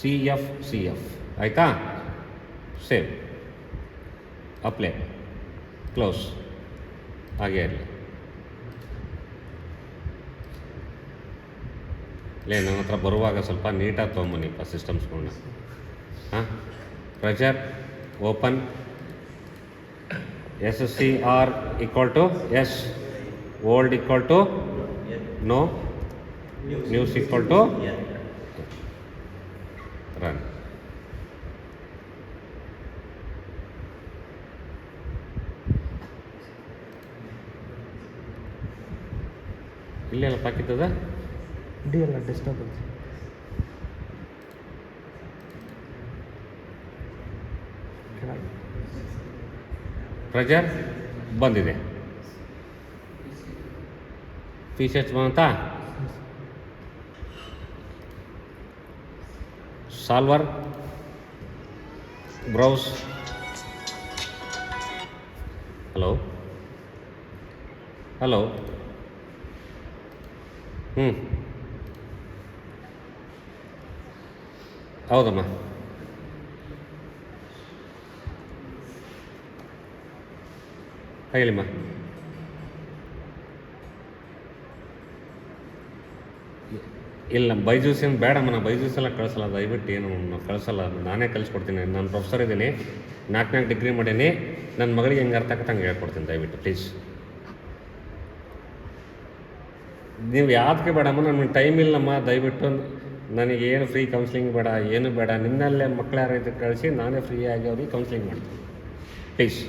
C F ಆಯಿತಾ. Save, apply, close, ಹಾಗೆ ಇರಲಿ. ನನ್ನ ಹತ್ರ ಬರುವಾಗ ಸ್ವಲ್ಪ ನೀಟಾಗಿ ತೊಗೊಂಬನ್ನಿಪ್ಪ ಸಿಸ್ಟಮ್ಸ್ಗಳನ್ನ. ಹಾಂ, pressure open, SCR equal to yes, old equal to no, news equal to run. ಇಲ್ಲೆಲ್ಲ ಪಾಕಿತ್ತದ ಡಿ ಅಲ್ಲ ಡಿಸ್ಟರ್ಬೆನ್ಸ್. ಪ್ರೆಷರ್ ಬಂದಿದೆ, ಫೀಚರ್ಸ್ ಬಂತಾ, ಸಾಲ್ವರ್, ಬ್ರೌಸ್, ಹಲೋ ಹಲೋ, ಹೌದಮ್ಮ. ಹೇಳಿಮ್ಮ. ಇಲ್ಲ ಬೈಜೂಸ್ ಏನು ಬೇಡಮ್ಮ, ನಾನು ಬೈಜೂಸ್ ಎಲ್ಲ ಕಳಿಸಲ್ಲ, ದಯವಿಟ್ಟು ಏನು ಕಳಿಸಲ್ಲ, ನಾನೇ ಕಳಿಸ್ಕೊಡ್ತೀನಿ. ನಾನು ಪ್ರೊಫೆಸರ್ ಇದ್ದೀನಿ, 4 ಡಿಗ್ರಿ ಮಾಡೀನಿ, ನನ್ನ ಮಗಳಿಗೆ ಹೆಂಗೆ ಅರ್ಥ ಆಗತ್ತೆ ಹಂಗೆ ಹೇಳ್ಕೊಡ್ತೀನಿ, ದಯವಿಟ್ಟು ಪ್ಲೀಸ್. ನೀವು ಯಾವುದಕ್ಕೆ ಬೇಡಮ್ಮ, ನನಗೆ ಟೈಮ್ ಇಲ್ಲಮ್ಮ, ದಯವಿಟ್ಟು ನನಗೇನು ಫ್ರೀ ಕೌನ್ಸಿಲಿಂಗ್ ಬೇಡ, ಏನು ಬೇಡ, ನಿನ್ನಲ್ಲೇ ಮಕ್ಕಳು ಯಾರು ಇದಕ್ಕೆ ಕಳಿಸಿ ನಾನೇ ಫ್ರೀಯಾಗಿ ಅವ್ರಿಗೆ ಕೌನ್ಸಿಲಿಂಗ್ ಮಾಡ್ತೀನಿ please.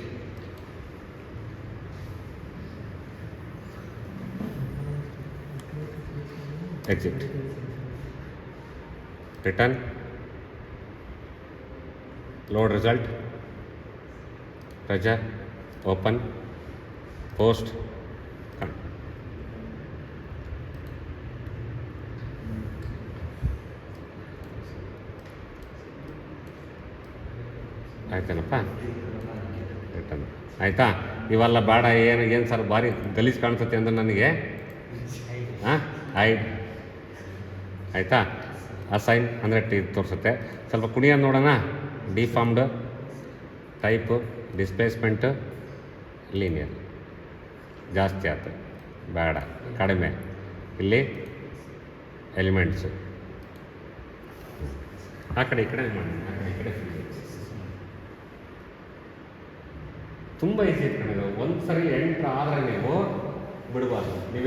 Exit, return, load result, pressure open, post, ಆಯ್ತೇನಪ್ಪ, ರಿಟರ್ನ್ ಆಯಿತಾ. ಇವೆಲ್ಲ ಬೇಡ, ಏನು ಸರ್ ಭಾರಿ ಗಲೀಜು ಕಾಣಿಸುತ್ತೆ ಅಂದರೆ ನನಗೆ. ಹಾಂ, ಆಯಿತಾ. ಅಸೈನ್ ಅಂದರೆ ಇದು ತೋರಿಸುತ್ತೆ. ಸ್ವಲ್ಪ ಕುಣಿಯೋದು ನೋಡೋಣ. ಡಿಫಾರ್ಮ್ಡ್, ಟೈಪು, ಡಿಸ್ಪ್ಲೇಸ್ಮೆಂಟು, ಲೀನಿಯರ್ ಜಾಸ್ತಿ ಆಯ್ತು, ಬೇಡ, ಕಡಿಮೆ. ಇಲ್ಲಿ ಎಲಿಮೆಂಟ್ಸು ಆ ಕಡೆ ಈ ಕಡೆ ಮಾಡಿ, ಆ ಕಡೆ ಈ ಕಡೆ ತುಂಬ ಈಸಿ ಇಟ್ಕೊಂಡಿದ್ದು. ಒಂದು ಸರಿ ಎಂಟ್ರ್ ಆದರೆ ನೀವು ಬಿಡಬಾರ್ದು. ನೀವು